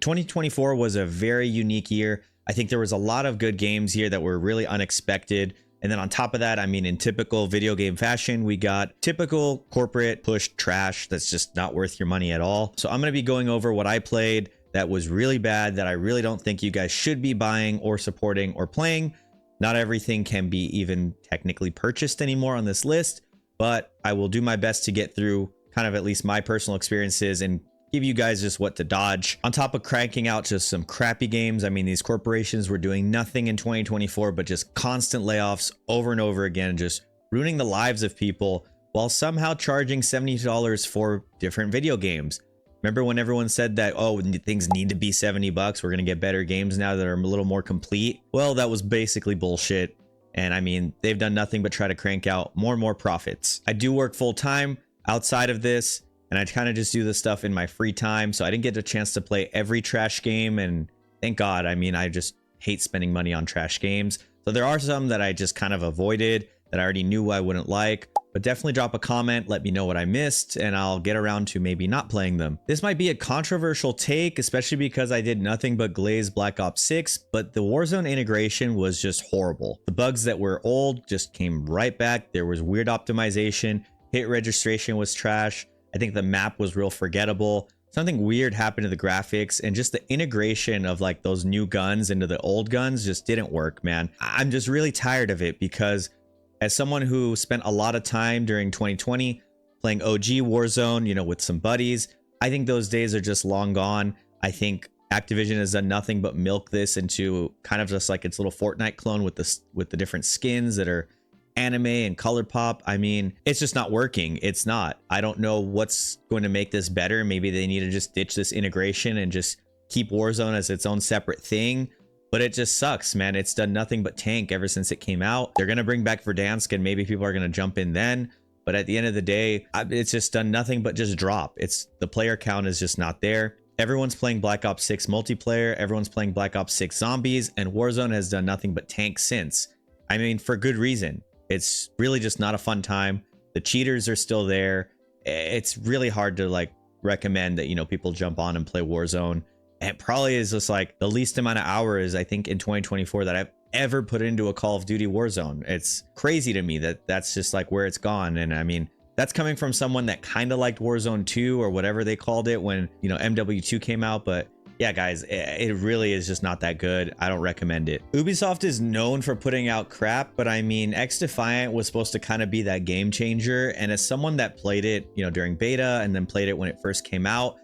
2024 was a very unique year. I think there was a lot of good games here that were really unexpected. And then on top of that, I mean, in typical video game fashion, we got typical corporate push trash that's just not worth your money at all. So I'm going to be going over what I played that was really bad, that I really don't think you guys should be buying or supporting or playing. Not everything can be even technically purchased anymore on this list, but I will do my best to get through kind of at least my personal experiences and give you guys just what to dodge. On top of cranking out just some crappy games, I mean, these corporations were doing nothing in 2024 but just constant layoffs over and over again, just ruining the lives of people while somehow charging $70 for different video games. Remember when everyone said that, oh, things need to be $70, we're gonna get better games now that are a little more complete? Well, that was basically bullshit. And I mean, they've done nothing but try to crank out more and more profits. I do work full time outside of this, and I kind of just do this stuff in my free time. So I didn't get a chance to play every trash game. And thank God, I mean, I just hate spending money on trash games. So there are some that I just kind of avoided that I already knew I wouldn't like. But definitely drop a comment, let me know what I missed, and I'll get around to maybe not playing them. This might be a controversial take, especially because I did nothing but glaze Black Ops 6, but the Warzone integration was just horrible. The bugs that were old just came right back. There was weird optimization. Hit registration was trash. I think the map was real forgettable. Something weird happened to the graphics, and just the integration of like those new guns into the old guns just didn't work, man. I'm just really tired of it because as someone who spent a lot of time during 2020 playing OG Warzone, you know, with some buddies, I think those days are just long gone. I think Activision has done nothing but milk this into kind of just like its little Fortnite clone with the different skins that are anime and color pop. I mean, it's just not working. It's not. I don't know what's going to make this better. Maybe they need to just ditch this integration and just keep Warzone as its own separate thing. But it just sucks, man. It's done nothing but tank ever since it came out. They're going to bring back Verdansk, and maybe people are going to jump in then. But at the end of the day, it's just done nothing but just drop. The player count is just not there. Everyone's playing Black Ops 6 multiplayer. Everyone's playing Black Ops 6 zombies. And Warzone has done nothing but tank since. I mean, for good reason. It's really just not a fun time. The cheaters are still there. It's really hard to like recommend that, you know, people jump on and play Warzone. And it probably is just like the least amount of hours, I think, in 2024 that I've ever put into a Call of Duty Warzone. It's crazy to me that that's just like where it's gone. And I mean, that's coming from someone that kind of liked Warzone 2 or whatever they called it when, you know, MW2 came out. But yeah, guys, it really is just not that good. I don't recommend it. Ubisoft is known for putting out crap, but I mean, X-Defiant was supposed to kind of be that game changer. And as someone that played it, you know, during beta and then played it when it first came out,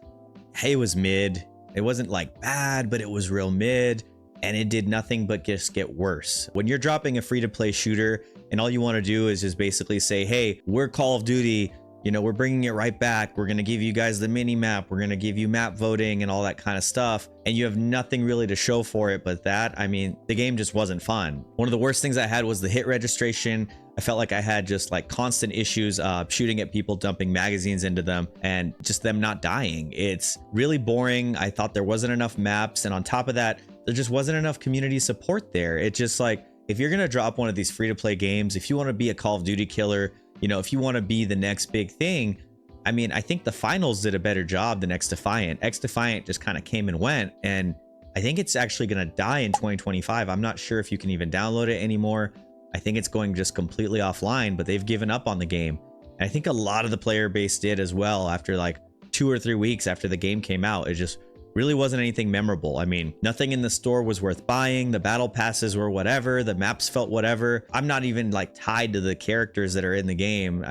hey, it was mid. It wasn't like bad, but it was real mid, and it did nothing but just get worse. When you're dropping a free-to-play shooter and all you want to do is just basically say, hey, we're Call of Duty, you know, we're bringing it right back. We're going to give you guys the mini map. We're going to give you map voting and all that kind of stuff. And you have nothing really to show for it but that. I mean, the game just wasn't fun. One of the worst things I had was the hit registration. I felt like I had just like constant issues shooting at people, dumping magazines into them, and just them not dying. It's really boring. I thought there wasn't enough maps. And on top of that, there just wasn't enough community support there. It just like, if you're going to drop one of these free-to-play games, if you want to be a Call of Duty killer, you know, if you want to be the next big thing, I mean, I think the finals did a better job than X-Defiant. X-Defiant just kind of came and went, and I think it's actually going to die in 2025. I'm not sure if you can even download it anymore. I think it's going just completely offline, but they've given up on the game. And I think a lot of the player base did as well after like 2 or 3 weeks after the game came out. It just really wasn't anything memorable. I mean, nothing in the store was worth buying. The battle passes were whatever. The maps felt whatever. I'm not even like tied to the characters that are in the game.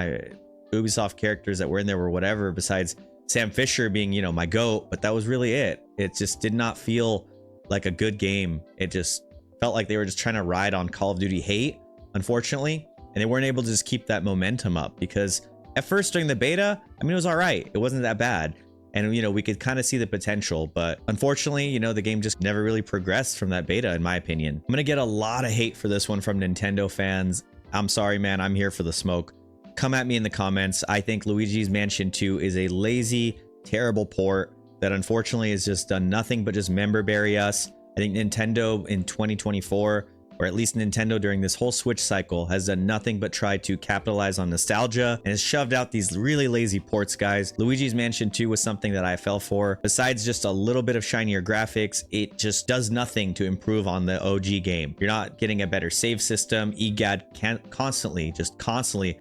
Ubisoft characters that were in there were whatever, besides Sam Fisher being, you know, my GOAT, but that was really it. It just did not feel like a good game. It just felt like they were just trying to ride on Call of Duty hate, unfortunately, and they weren't able to just keep that momentum up, because at first during the beta, I mean, it was all right. It wasn't that bad. And, you know, we could kind of see the potential, but unfortunately, you know, the game just never really progressed from that beta, in my opinion. I'm going to get a lot of hate for this one from Nintendo fans. I'm sorry, man. I'm here for the smoke. Come at me in the comments. I think Luigi's Mansion 2 is a lazy, terrible port that unfortunately has just done nothing but just member bury us. I think Nintendo in 2024 or at least Nintendo during this whole Switch cycle, has done nothing but try to capitalize on nostalgia and has shoved out these really lazy ports, guys. Luigi's Mansion 2 was something that I fell for. Besides just a little bit of shinier graphics, it just does nothing to improve on the OG game. You're not getting a better save system. EGAD can't constantly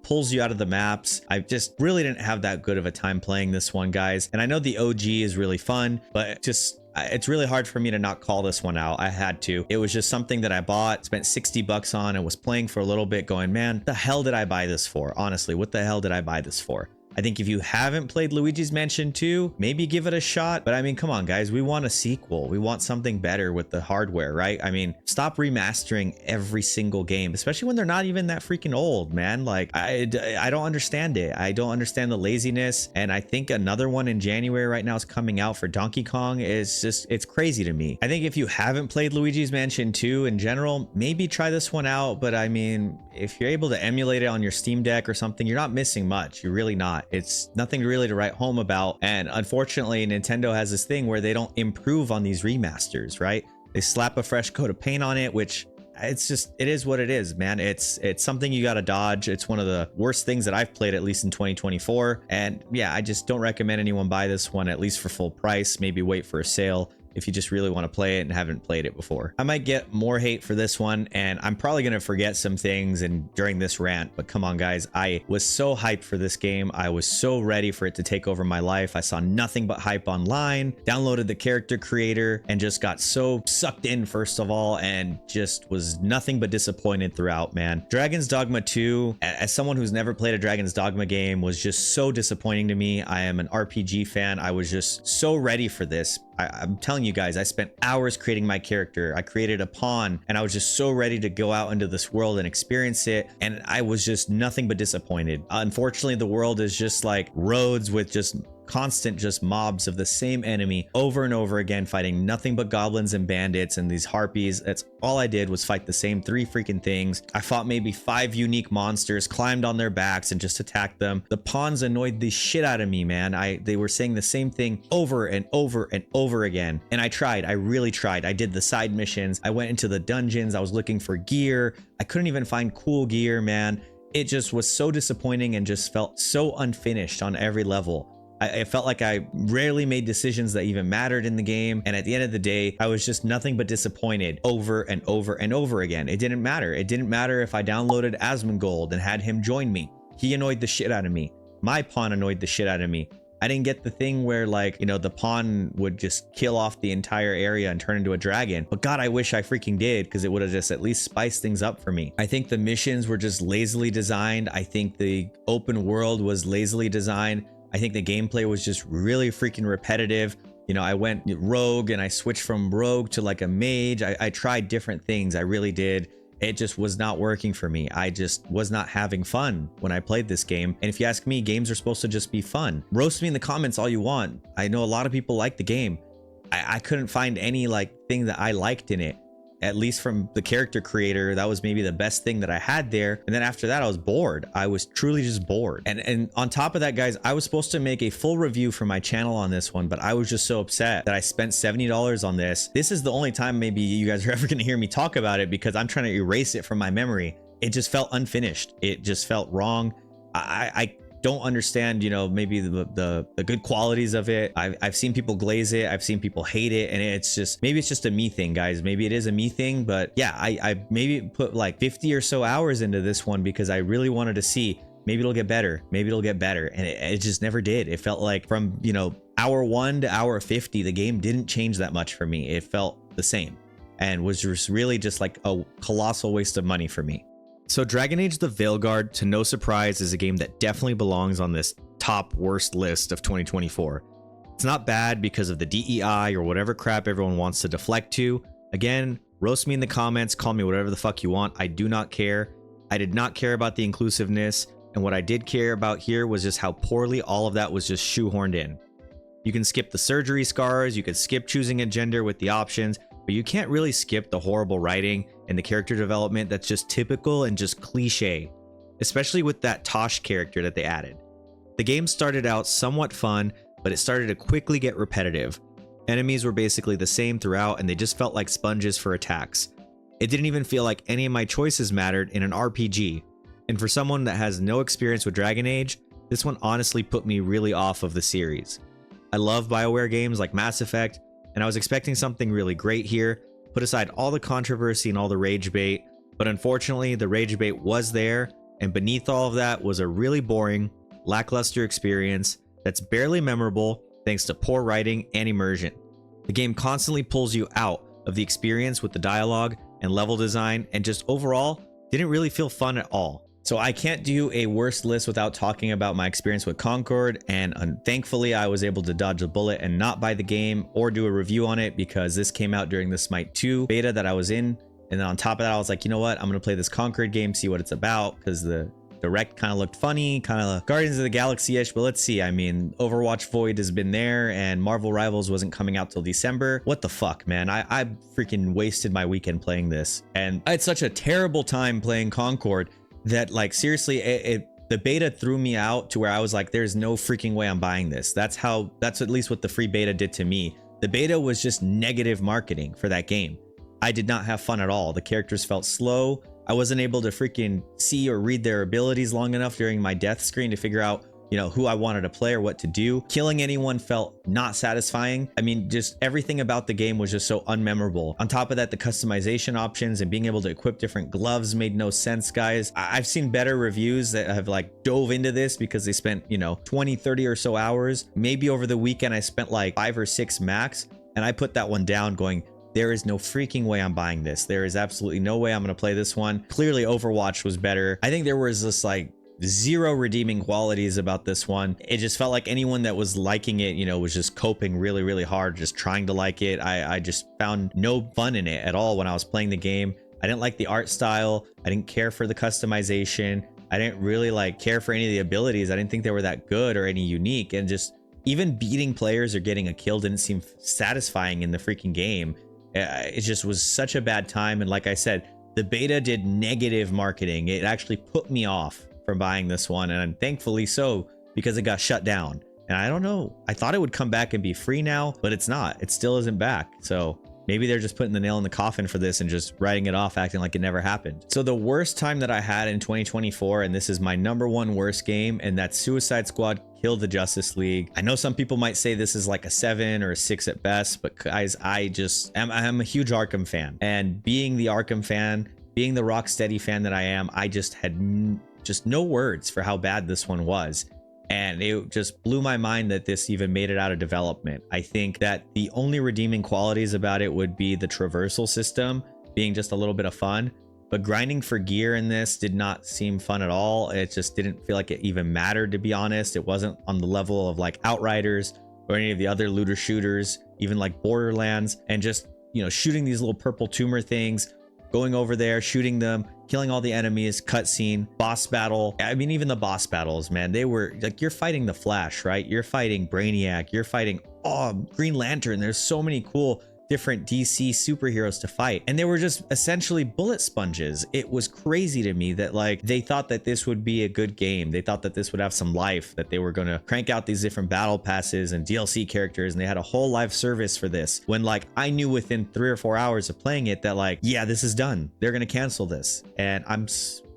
pulls you out of the maps. I just really didn't have that good of a time playing this one, guys. And I know the OG is really fun, but it's really hard for me to not call this one out. I had to. It was just something that I bought, spent 60 bucks on, and was playing for a little bit going, man, what the hell did I buy this for? Honestly, what the hell did I buy this for? I think if you haven't played Luigi's Mansion 2, maybe give it a shot. But I mean, come on, guys, we want a sequel. We want something better with the hardware, right? I mean, stop remastering every single game, especially when they're not even that freaking old, man. Like, I don't understand it. I don't understand the laziness. And I think another one in January right now is coming out for Donkey Kong. It's crazy to me. I think if you haven't played Luigi's Mansion 2 in general, maybe try this one out. But I mean, if you're able to emulate it on your Steam Deck or something, you're not missing much. You're really not. It's nothing really to write home about. And unfortunately, Nintendo has this thing where they don't improve on these remasters, right? They slap a fresh coat of paint on it, which it is what it is, man. It's something you got to dodge. It's one of the worst things that I've played, at least in 2024. And yeah, I just don't recommend anyone buy this one, at least for full price. Maybe wait for a sale if you just really want to play it and haven't played it before. I might get more hate for this one, and I'm probably going to forget some things during this rant, but come on, guys. I was so hyped for this game. I was so ready for it to take over my life. I saw nothing but hype online, downloaded the character creator, and just got so sucked in, first of all, and just was nothing but disappointed throughout, man. Dragon's Dogma 2, as someone who's never played a Dragon's Dogma game, was just so disappointing to me. I am an RPG fan. I was just so ready for this. I'm telling you guys, I spent hours creating my character. I created a pawn, and I was just so ready to go out into this world and experience it. And I was just nothing but disappointed. Unfortunately, the world is just like roads with just constant mobs of the same enemy over and over again, fighting nothing but goblins and bandits and these harpies. That's all I did, was fight the same 3 freaking things. I fought maybe 5 unique monsters, climbed on their backs and just attacked them. The pawns annoyed the shit out of me, man. They were saying the same thing over and over and over again. And I really tried. I did the side missions. I went into the dungeons. I was looking for gear. I couldn't even find cool gear, man. It just was so disappointing and just felt so unfinished on every level. I felt like I rarely made decisions that even mattered in the game. And at the end of the day, I was just nothing but disappointed over and over and over again. It didn't matter. It didn't matter if I downloaded Asmongold and had him join me. He annoyed the shit out of me. My pawn annoyed the shit out of me. I didn't get the thing where, like, you know, the pawn would just kill off the entire area and turn into a dragon. But God, I wish I freaking did, because it would have just at least spiced things up for me. I think the missions were just lazily designed. I think the open world was lazily designed. I think the gameplay was just really freaking repetitive. You know, I went rogue and I switched from rogue to like a mage. I tried different things. I really did. It just was not working for me. I just was not having fun when I played this game. And if you ask me, games are supposed to just be fun. Roast me in the comments all you want. I know a lot of people like the game. I couldn't find any like thing that I liked in it. At least from the character creator, that was maybe the best thing that I had there. And then after that, I was bored. I was truly just bored. And on top of that, guys, I was supposed to make a full review for my channel on this one, but I was just so upset that I spent $70 on this. This is the only time maybe you guys are ever going to hear me talk about it, because I'm trying to erase it from my memory. It just felt unfinished. It just felt wrong. I don't understand, you know, maybe the good qualities of it. I've seen people glaze it. I've seen people hate it. And it's just, maybe it's just a me thing, guys. Maybe it is a me thing, but yeah, I maybe put like 50 or so hours into this one because I really wanted to see, maybe it'll get better. Maybe it'll get better. And it just never did. It felt like from, you know, hour 1 to hour 50, the game didn't change that much for me. It felt the same and was just really just like a colossal waste of money for me. So Dragon Age the Veilguard, to no surprise, is a game that definitely belongs on this top worst list of 2024. It's not bad because of the DEI or whatever crap everyone wants to deflect to. Again, roast me in the comments, call me whatever the fuck you want. I do not care. I did not care about the inclusiveness, and what I did care about here was just how poorly all of that was just shoehorned in. You can skip the surgery scars, you can skip choosing a gender with the options, but you can't really skip the horrible writing and the character development that's just typical and just cliche, especially with that Tosh character that they added. The game started out somewhat fun, but it started to quickly get repetitive. Enemies were basically the same throughout, and they just felt like sponges for attacks. It didn't even feel like any of my choices mattered in an RPG. And for someone that has no experience with Dragon Age, this one honestly put me really off of the series. I love BioWare games like Mass Effect, and I was expecting something really great here, put aside all the controversy and all the rage bait, but unfortunately the rage bait was there, and beneath all of that was a really boring, lackluster experience that's barely memorable thanks to poor writing and immersion. The game constantly pulls you out of the experience with the dialogue and level design, and just overall didn't really feel fun at all. So I can't do a worst list without talking about my experience with Concord, and thankfully I was able to dodge a bullet and not buy the game or do a review on it, because this came out during the Smite 2 beta that I was in. And then on top of that, I was like, you know what, I'm gonna play this Concord game, see what it's about, because the direct kind of looked funny, kind of Guardians of the Galaxy-ish, but let's see. I mean, Overwatch Void has been there, and Marvel Rivals wasn't coming out till December. What the fuck, man? I freaking wasted my weekend playing this, and I had such a terrible time playing Concord that, like, seriously, the beta threw me out to where I was like, there's no freaking way I'm buying this. That's at least what the free beta did to me. The beta was just negative marketing for that game. I did not have fun at all. The characters felt slow. I wasn't able to freaking see or read their abilities long enough during my death screen to figure out, you know, who I wanted to play or what to do. Killing anyone felt not satisfying. I mean, just everything about the game was just so unmemorable. On top of that, the customization options and being able to equip different gloves made no sense, guys. I've seen better reviews that have like dove into this because they spent, you know, 20, 30 or so hours. Maybe over the weekend, I spent like 5 or 6 max, and I put that one down going, there is no freaking way I'm buying this. There is absolutely no way I'm going to play this one. Clearly Overwatch was better. I think there was this like zero redeeming qualities about this one. It just felt like anyone that was liking it, you know, was just coping really, really hard, just trying to like it. I just found no fun in it at all when I was playing the game. I didn't like the art style. I didn't care for the customization. I didn't really like care for any of the abilities. I didn't think they were that good or any unique. And just even beating players or getting a kill didn't seem satisfying in the freaking game. It just was such a bad time. And like I said, the beta did negative marketing. It actually put me off from buying this one, and thankfully so, because it got shut down. And I don't know, I thought it would come back and be free now, but it's not. It still isn't back. So maybe they're just putting the nail in the coffin for this and just writing it off, acting like it never happened. So the worst time that I had in 2024, and this is my #1 worst game, and that's Suicide Squad Kill the Justice League. I know some people might say this is like a 7 or a 6 at best, but guys, I'm a huge Arkham fan, and being the Arkham fan, being the Rocksteady fan that I am, I just had just no words for how bad this one was. And it just blew my mind that this even made it out of development. I think that the only redeeming qualities about it would be the traversal system being just a little bit of fun, but grinding for gear in this did not seem fun at all. It just didn't feel like it even mattered, to be honest. It wasn't on the level of like Outriders or any of the other looter shooters, even like Borderlands, and just, you know, shooting these little purple tumor things, going over there, shooting them, killing all the enemies, cutscene, boss battle. I mean, even the boss battles, man, they were like, you're fighting the Flash, right? You're fighting Brainiac, you're fighting Green Lantern. There's so many cool different DC superheroes to fight, and they were just essentially bullet sponges. It was crazy to me that like they thought that this would be a good game. They thought that this would have some life, that they were going to crank out these different battle passes and DLC characters, and they had a whole live service for this, when like I knew within 3 or 4 hours of playing it that like, yeah, this is done. They're going to cancel this. And I'm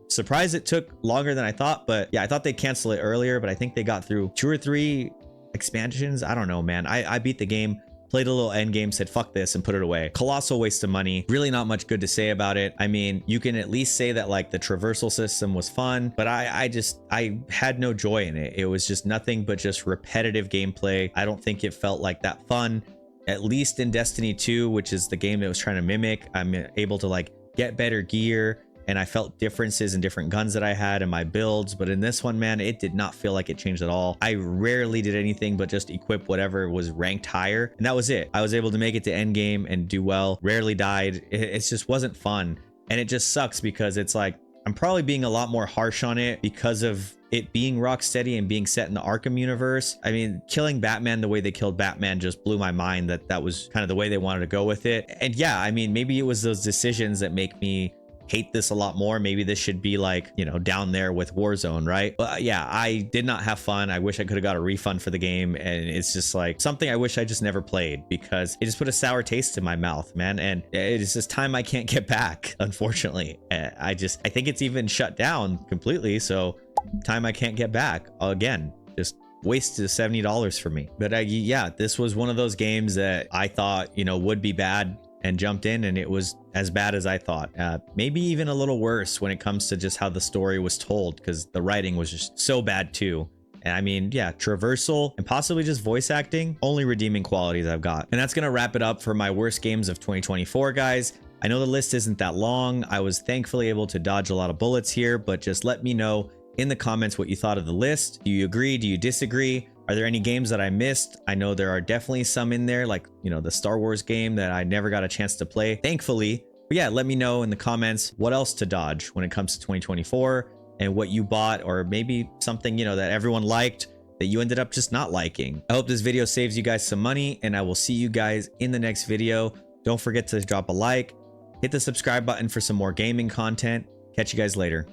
surprised it took longer than I thought, but yeah, I thought they'd cancel it earlier, but I think they got through 2 or 3 expansions. I don't know, man. I beat the game, played a little end game, said fuck this, and put it away. Colossal waste of money. Really not much good to say about it. I mean, you can at least say that like the traversal system was fun, but I had no joy in it. It was just nothing but just repetitive gameplay. I don't think it felt like that fun. At least in Destiny 2, which is the game it was trying to mimic, I'm able to like get better gear, and I felt differences in different guns that I had in my builds. But in this one, man, it did not feel like it changed at all. I rarely did anything but just equip whatever was ranked higher, and that was it. I was able to make it to end game and do well, rarely died. It just wasn't fun, and it just sucks because it's like I'm probably being a lot more harsh on it because of it being Rocksteady and being set in the Arkham universe. I mean, killing Batman the way they killed Batman just blew my mind, that was kind of the way they wanted to go with it. And yeah, I mean, maybe it was those decisions that make me hate this a lot more. Maybe this should be like, you know, down there with Warzone, right? But yeah, I did not have fun. I wish I could have got a refund for the game, and it's just like something I wish I just never played, because it just put a sour taste in my mouth, man. And it is just time I can't get back, unfortunately. I think it's even shut down completely, so time I can't get back again. Just wasted $70 for me. But yeah, this was one of those games that I thought, you know, would be bad, and jumped in, and it was as bad as I thought. Maybe even a little worse when it comes to just how the story was told, because the writing was just so bad too. And I mean, yeah, traversal and possibly just voice acting, only redeeming qualities I've got. And that's gonna wrap it up for my worst games of 2024, guys. I know the list isn't that long. I was thankfully able to dodge a lot of bullets here, but just let me know in the comments what you thought of the list. Do you agree? Do you disagree? Are there any games that I missed? I know there are definitely some in there, like, you know, the Star Wars game that I never got a chance to play, thankfully. But yeah, let me know in the comments what else to dodge when it comes to 2024, and what you bought, or maybe something, you know, that everyone liked that you ended up just not liking. I hope this video saves you guys some money, and I will see you guys in the next video. Don't forget to drop a like, hit the subscribe button for some more gaming content. Catch you guys later.